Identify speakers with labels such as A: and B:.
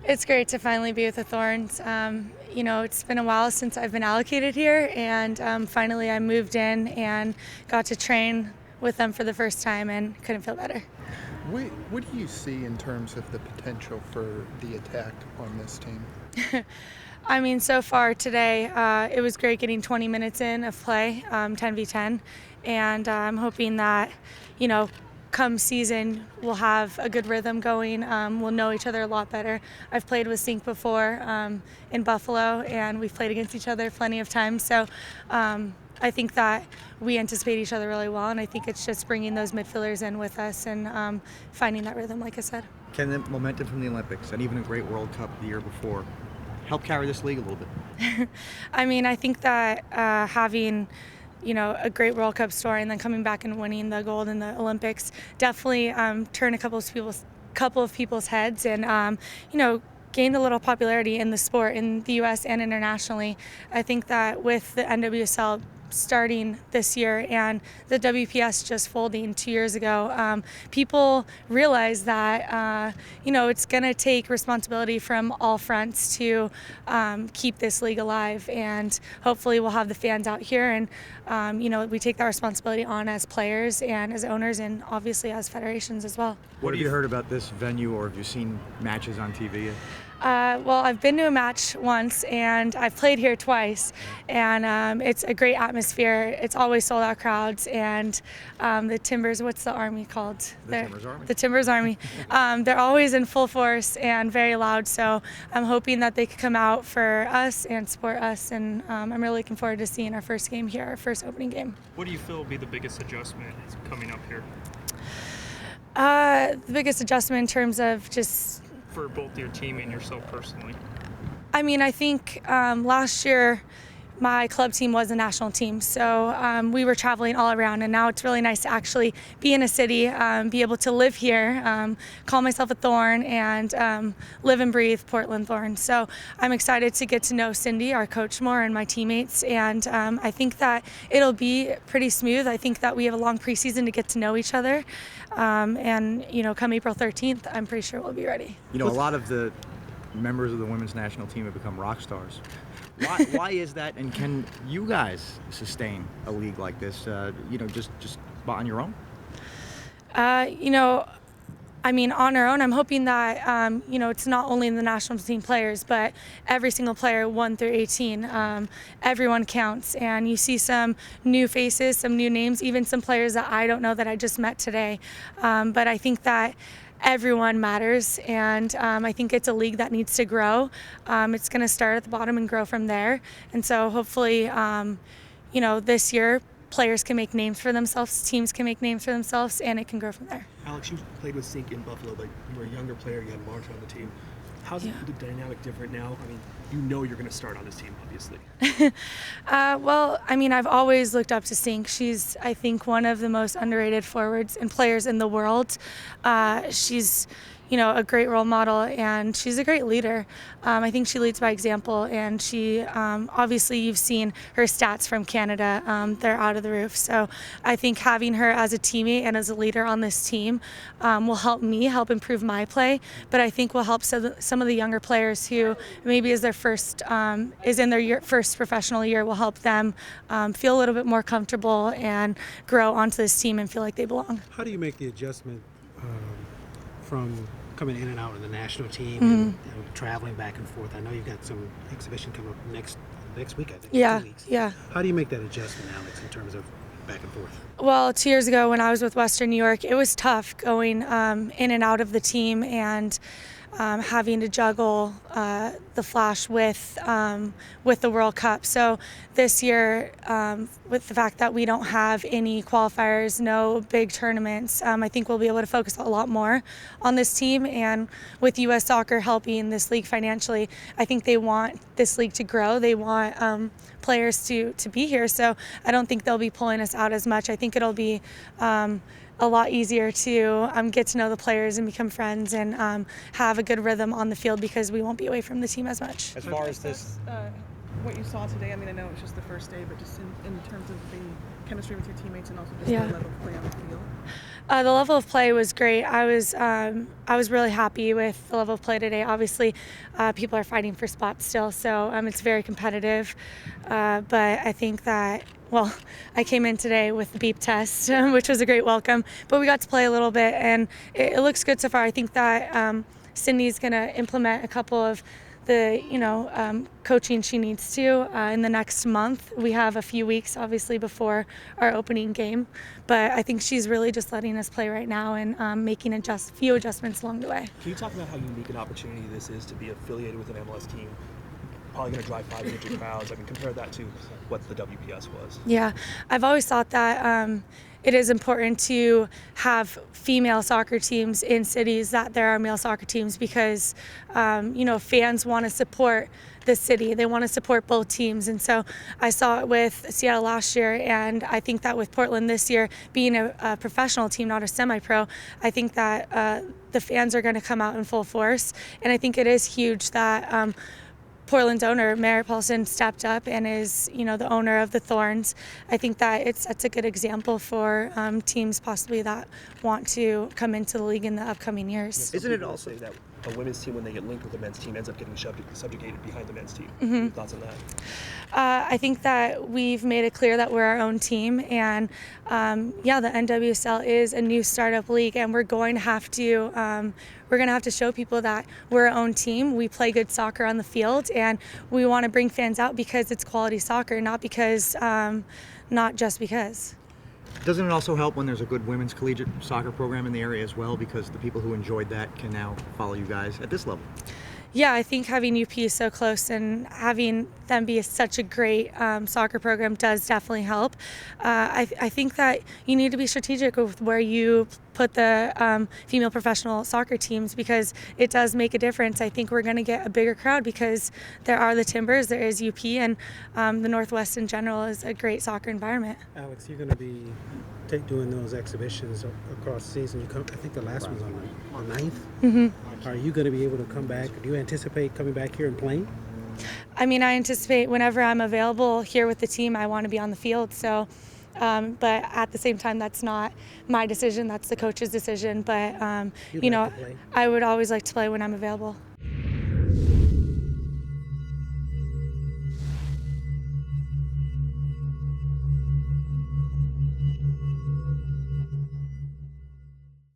A: It's great to finally be with the Thorns. It's been a while since I've been allocated here, and finally I moved in and got to train with them for the first time and couldn't feel better.
B: What do you see in terms of the potential for the attack on this team?
A: So far today, it was great getting 20 minutes in of play, 10v10, and I'm hoping that, come season, we'll have a good rhythm going. We'll know each other a lot better. I've played with Sink before in Buffalo, and we've played against each other plenty of times. So I think that we anticipate each other really well, and I think it's just bringing those midfielders in with us and finding that rhythm, like I said.
C: Can the momentum from the Olympics and even a great World Cup the year before help carry this league a little bit?
A: I think that having a great World Cup story and then coming back and winning the gold in the Olympics definitely turned a couple of people's heads and gained a little popularity in the sport in the U.S. and internationally. I think that with the NWSL starting this year and the WPS just folding 2 years ago, people realize that it's going to take responsibility from all fronts to keep this league alive, and hopefully we'll have the fans out here and we take that responsibility on as players and as owners and obviously as federations as well.
C: What have you heard about this venue, or have you seen matches on TV?
A: Well, I've been to a match once, and I've played here twice, and it's a great atmosphere. It's always sold out crowds, and the Timbers, what's the Army called?
C: Timbers Army?
A: The Timbers Army. They're always in full force and very loud, so I'm hoping that they could come out for us and support us, and I'm really looking forward to seeing our first game here, our first opening game.
D: What do you feel will be the biggest adjustment coming up here?
A: The biggest adjustment in terms of just
D: For both your team and yourself personally?
A: I think last year my club team was a national team, so we were traveling all around, and now it's really nice to actually be in a city, be able to live here, call myself a Thorn, and live and breathe Portland Thorns. So I'm excited to get to know Cindy, our coach, more, and my teammates, and I think that it'll be pretty smooth. I think that we have a long preseason to get to know each other, and come April 13th, I'm pretty sure we'll be ready.
C: A lot of the members of the women's national team have become rock stars. Why is that, and can you guys sustain a league like this, just on your own?
A: On our own, I'm hoping that, it's not only the national team players, but every single player, 1 through 18, everyone counts. And you see some new faces, some new names, even some players that I don't know that I just met today. But I think that everyone matters, and I think it's a league that needs to grow. It's going to start at the bottom and grow from there. And so hopefully, this year, players can make names for themselves, teams can make names for themselves, and it can grow from there.
E: Alex, you played with Sink in Buffalo, but you were a younger player. You had March on the team. How's the dynamic different now? You're going to start on this team, obviously.
A: I've always looked up to Sink. She's, I think, one of the most underrated forwards and players in the world. She's a great role model, and she's a great leader. I think she leads by example, and she, obviously you've seen her stats from Canada. They're out of the roof. So I think having her as a teammate and as a leader on this team will help improve my play, but I think will help some of the younger players who maybe is in their first professional year, will help them feel a little bit more comfortable and grow onto this team and feel like they belong.
F: How do you make the adjustment from coming in and out of the national team and traveling back and forth? I know you've got some exhibition coming up next week, I think.
A: Yeah,
F: 2 weeks.
A: yeah.
F: How do you make that adjustment, Alex, in terms of back and forth?
A: Well, 2 years ago when I was with Western New York, it was tough going in and out of the team and having to juggle the Flash with the World Cup. So this year, with the fact that we don't have any qualifiers, no big tournaments, I think we'll be able to focus a lot more on this team. And with U.S. Soccer helping this league financially, I think they want this league to grow. They want players to be here. So I don't think they'll be pulling us out as much. I think it'll be a lot easier to get to know the players and become friends and have a good rhythm on the field because we won't be away from the team as much.
C: As far as this,
G: what you saw today, I know it's just the first day, but just in terms of the chemistry with your teammates and also just the level of play on the field?
A: The level of play was great. I was really happy with the level of play today. Obviously, people are fighting for spots still, so it's very competitive. But I think that, well, I came in today with the beep test, which was a great welcome. But we got to play a little bit, and it looks good so far. I think that Cindy's going to implement a couple of the coaching she needs to in the next month. We have a few weeks obviously before our opening game, but I think she's really just letting us play right now and making few adjustments along the way.
E: Can you talk about how unique an opportunity this is to be affiliated with an MLS team? Probably going to drive 500 crowds. I mean, compare that to what the WPS was.
A: Yeah, I've always thought that it is important to have female soccer teams in cities that there are male soccer teams because, fans want to support the city. They want to support both teams. And so I saw it with Seattle last year, and I think that with Portland this year, being a professional team, not a semi-pro, I think that the fans are going to come out in full force. And I think it is huge that Portland's owner, Merritt Paulson, stepped up and is, the owner of the Thorns. I think that that's a good example for teams possibly that want to come into the league in the upcoming years.
E: Isn't it also that a women's team, when they get linked with the men's team, ends up getting subjugated behind the men's team? Your thoughts on that?
A: I think that we've made it clear that we're our own team, and the NWSL is a new startup league, and we're going to have to show people that we're our own team. We play good soccer on the field, and we want to bring fans out because it's quality soccer, not just because.
C: Doesn't it also help when there's a good women's collegiate soccer program in the area as well, because the people who enjoyed that can now follow you guys at this level?
A: Yeah, I think having UP so close and having them be such a great soccer program does definitely help. I think that you need to be strategic with where you put the female professional soccer teams because it does make a difference. I think we're going to get a bigger crowd because there are the Timbers, there is UP, and the Northwest in general is a great soccer environment.
F: Alex, you're going to be doing those exhibitions across the season. I think the last one's on the 9th. Mm-hmm. Are you going to be able to come back? Do you anticipate coming back here and playing?
A: I mean, I anticipate whenever I'm available here with the team, I want to be on the field. So, but at the same time, that's not my decision. That's the coach's decision. But, I would always like to play when I'm available.